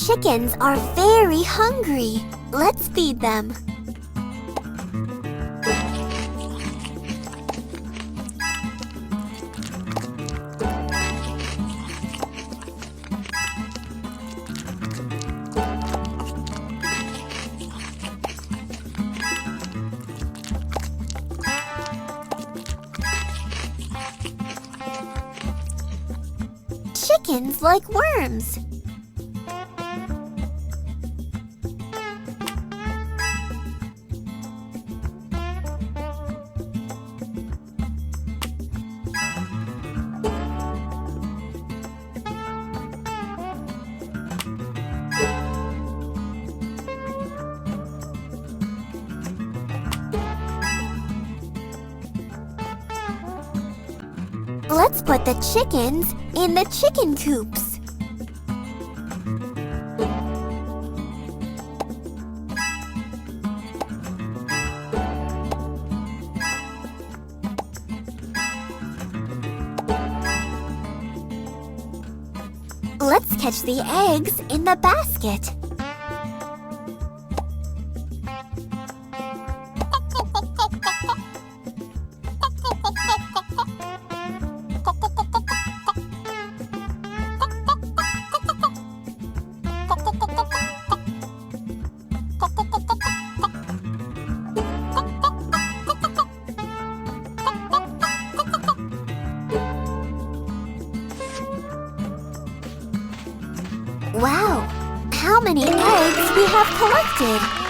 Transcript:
chickens are very hungry. Let's feed them. Chickens like worms. Let's put the chickens in the chicken coops. Let's catch the eggs in the basket. Wow! How many eggs we have collected!